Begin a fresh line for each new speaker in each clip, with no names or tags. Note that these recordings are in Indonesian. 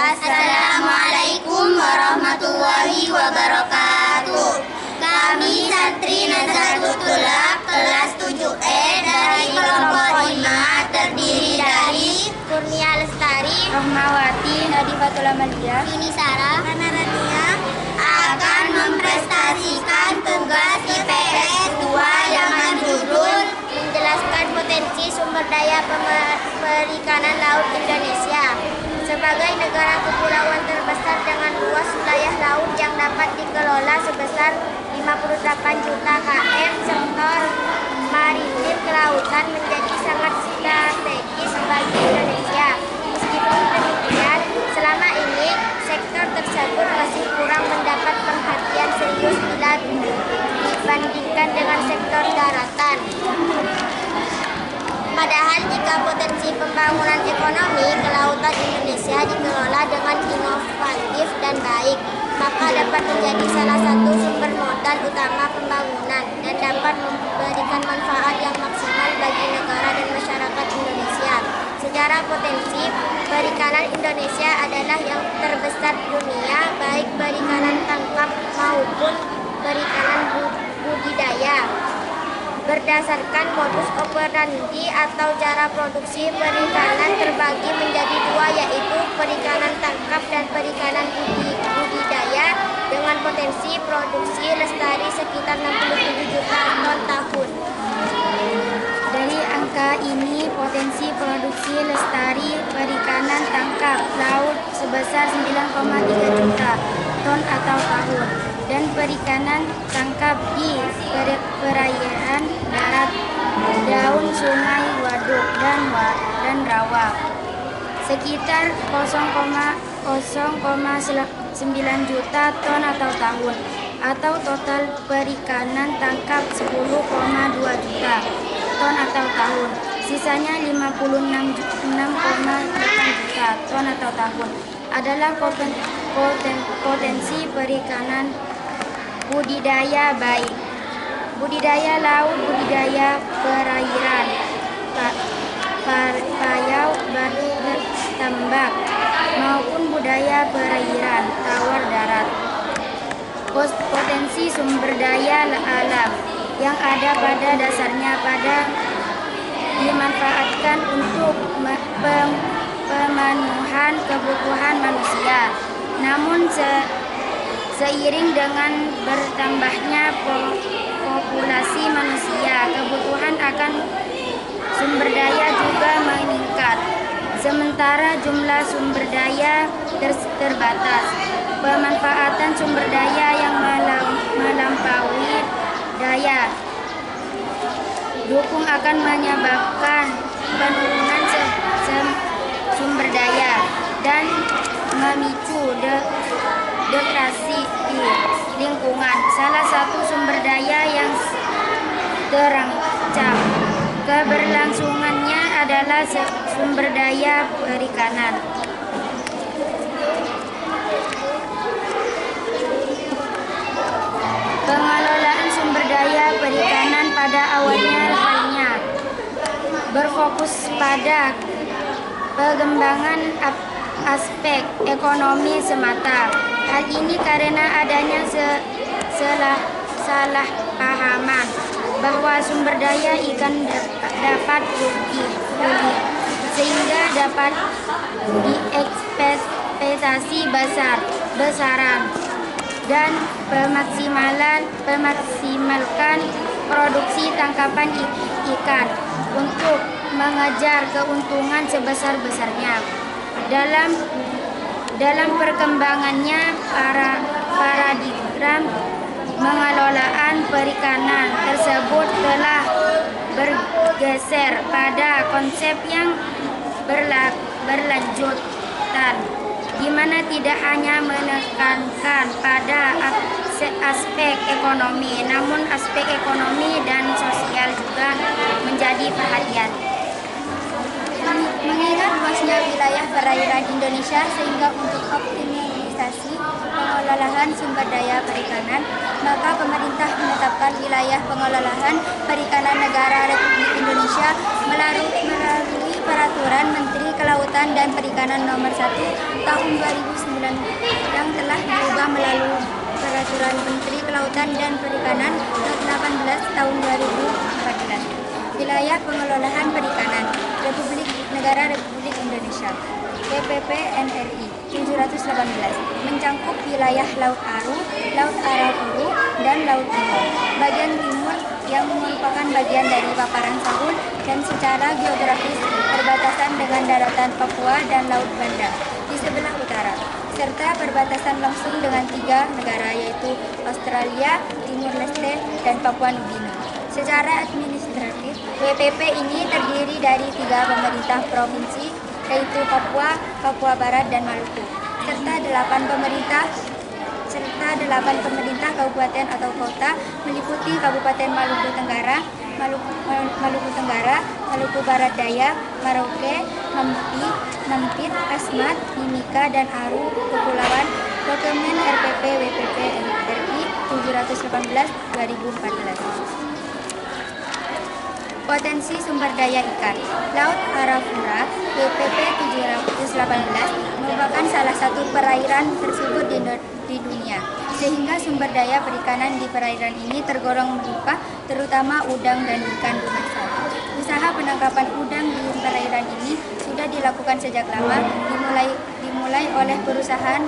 Assalamualaikum warahmatullahi wabarakatuh. Kami santri Nazatul Tulab kelas 7E dari kelompok 5 terdiri dari Kurnia Lestari,
Rohmawati, Nadifatul Amalia,
Yunisara, Rana Rania akan memprestasikan tugas IPS 2 dengan judul menjelaskan potensi sumber daya perikanan laut Indonesia. Sebagai negara kepulauan terbesar dengan luas wilayah laut yang dapat dikelola sebesar 58 juta km, sektor maritim kelautan menjadi sangat strategis bagi Indonesia. Meskipun demikian, selama ini sektor tersebut masih kurang mendapat perhatian serius bila dibandingkan dengan sektor daratan. Padahal jika potensi pembangunan ekonomi kelautan Indonesia dikelola dengan inovatif dan baik, maka dapat menjadi salah satu sumber modal utama pembangunan dan dapat memberikan manfaat yang maksimal bagi negara dan masyarakat Indonesia. Secara potensi, perikanan Indonesia adalah yang terbesar di dunia, baik perikanan tangkap maupun perikanan budidaya. Berdasarkan modus operandi atau cara produksi perikanan terbagi menjadi dua, yaitu perikanan tangkap dan perikanan budidaya dengan potensi produksi lestari sekitar 67 juta ton tahun.
Dari angka ini, potensi produksi lestari perikanan tangkap laut sebesar 9,3 juta ton atau tahun, dan perikanan tangkap di perairan darat, daun, sungai, waduk, dan rawa sekitar 0,9 juta ton atau tahun, atau total perikanan tangkap 10,2 juta ton atau tahun. Sisanya 56,8 juta ton atau tahun adalah potensi perikanan budidaya, baik budidaya laut, budidaya perairan, payau, batu tambak, maupun budaya perairan tawar darat. Potensi sumber daya alam yang ada pada dasarnya dimanfaatkan untuk pemenuhan kebutuhan manusia. Namun seiring dengan bertambahnya populasi manusia, kebutuhan akan sumber daya juga meningkat. Sementara jumlah sumber daya terbatas, pemanfaatan sumber daya yang melampaui daya dukung akan menyebabkan penurunan sumber daya dan memicu degradasi di lingkungan. Salah satu sumber daya yang terancam keberlangsungannya adalah sumber daya perikanan. Pengelolaan sumber daya perikanan pada awalnya hanya berfokus pada pengembangan aspek ekonomi semata. Hal ini karena adanya salah pahaman bahwa sumber daya ikan dapat pulih sehingga dapat diekspektasi besaran dan memaksimalkan produksi tangkapan ikan untuk mengejar keuntungan sebesar-besarnya. Dalam perkembangannya, paradigma pengelolaan perikanan tersebut telah bergeser pada konsep yang berlanjutan, di mana tidak hanya menekankan pada aspek ekonomi, namun aspek ekonomi dan sosial juga menjadi perhatian.
Mengingat luasnya wilayah perairan Indonesia, sehingga untuk optimalisasi pengelolaan sumber daya perikanan, maka pemerintah menetapkan wilayah pengelolaan perikanan negara Republik Indonesia melalui
Peraturan Menteri Kelautan dan Perikanan Nomor 1 Tahun 2009 yang telah diubah melalui Peraturan Menteri Kelautan dan Perikanan Nomor 18 Tahun 2014. Wilayah Pengelolaan Perikanan Negara Republik Indonesia WPP NRI 718 mencangkup wilayah Laut Aru, Laut Arafuru, dan Laut Bima. Bagian timur yang merupakan bagian dari paparan Sahul dan secara geografis berbatasan dengan daratan Papua dan Laut Banda di sebelah utara, serta berbatasan langsung dengan 3 negara yaitu Australia, Timur Leste, dan Papua Nugini. Secara administratif, WPP ini terdiri dari 3 pemerintah provinsi yaitu Papua, Papua Barat, dan Maluku, serta 8 pemerintah kabupaten atau kota meliputi Kabupaten Maluku Tenggara, Maluku Barat Daya, Merauke, Mampit, Asmat, Mimika, dan Aru Kepulauan. Dokumen RPP WPP RI 718 2014. Potensi sumber daya ikan. Laut Arafura WPP 718 merupakan salah satu perairan tersebut di dunia, sehingga sumber daya perikanan di perairan ini tergolong melimpah, terutama udang dan ikan demersal. Usaha penangkapan udang di perairan ini sudah dilakukan sejak lama, dimulai oleh perusahaan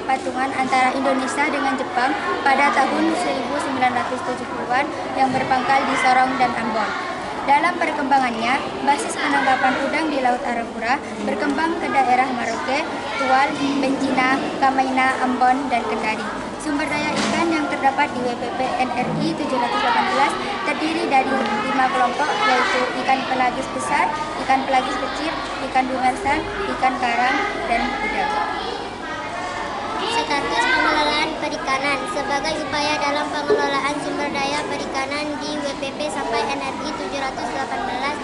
patungan antara Indonesia dengan Jepang pada tahun 1970-an yang berpangkal di Sorong dan Ambon. Dalam perkembangannya, basis penangkapan udang di Laut Arafura berkembang ke daerah Merauke, Tual, Bencina, Kamaina, Ambon, dan Kendari. Sumber daya ikan yang terdapat di WPP NRI 718 terdiri dari 5 kelompok, yaitu ikan pelagis besar, ikan pelagis kecil, ikan demersal, ikan karang, dan udang.
Status pengelolaan perikanan. Sebagai upaya dalam pengelolaan sumber daya perikanan di WPP sampai NRI 718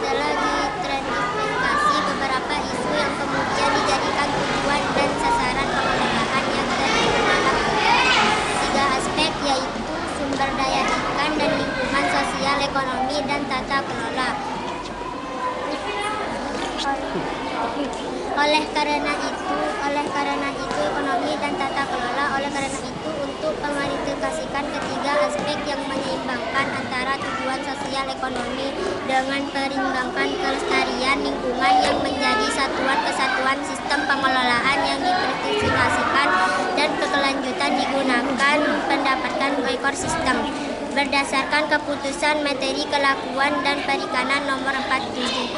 telah diidentifikasi beberapa isu yang kemudian dijadikan tujuan dan sasaran pengelolaan yang terdalam 3 aspek, yaitu sumber daya ikan dan lingkungan sosial, ekonomi, dan tata kelola. Oleh karena itu ekonomi dan tata kelola. Oleh karena itu, untuk mengidentifikasikan ketiga aspek yang menyeimbangkan antara tujuan sosial ekonomi dengan perimbangan kelestarian lingkungan yang menjadi satuan kesatuan sistem pengelolaan yang dipertifikasikan dan berkelanjutan digunakan mendapatkan ekosistem berdasarkan keputusan materi kelakuan dan perikanan nomor 47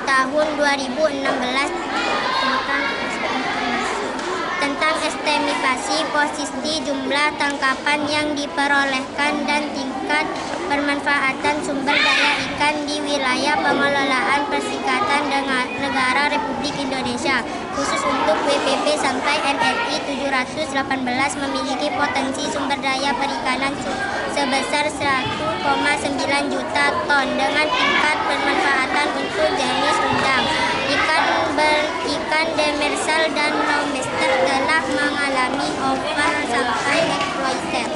tahun 2016 tentang estimasi posisi jumlah tangkapan yang diperolehkan dan tingkat bermanfaatan sumber daya ikan di wilayah pengelolaan Perserikatan Negara Republik Indonesia. Khusus untuk WPP sampai NRI 718 memiliki potensi sumber daya perikanan sebesar 1,9 juta ton dengan tingkat bermanfaatan untuk jenis udang, ikan demersal, dan lobster telah mengalami over sampai exploited.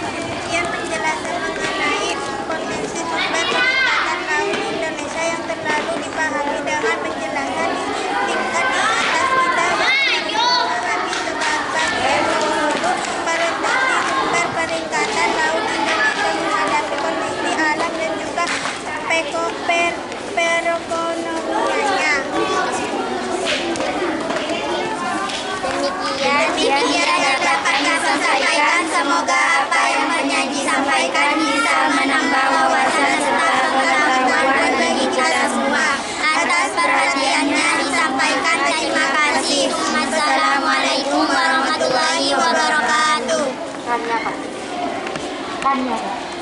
Demikian penjelasan mengenai potensi sumber perikanan laut Indonesia yang terlalu dipahami dengan penjelasan tingkat di atas kita yang memahami sebagai potensi sumber perikanan laut Indonesia menghadapi kondisi alam dan juga perekonomiannya. Demikian yang dapat kami sampaikan. Semoga apa yang penyaji sampaikan bisa menambah wawasan serta pengetahuan bagi kita semua. Atas perhatiannya disampaikan. Terima kasih. Wassalamualaikum warahmatullahi wabarakatuh.
Kan ya, Pak.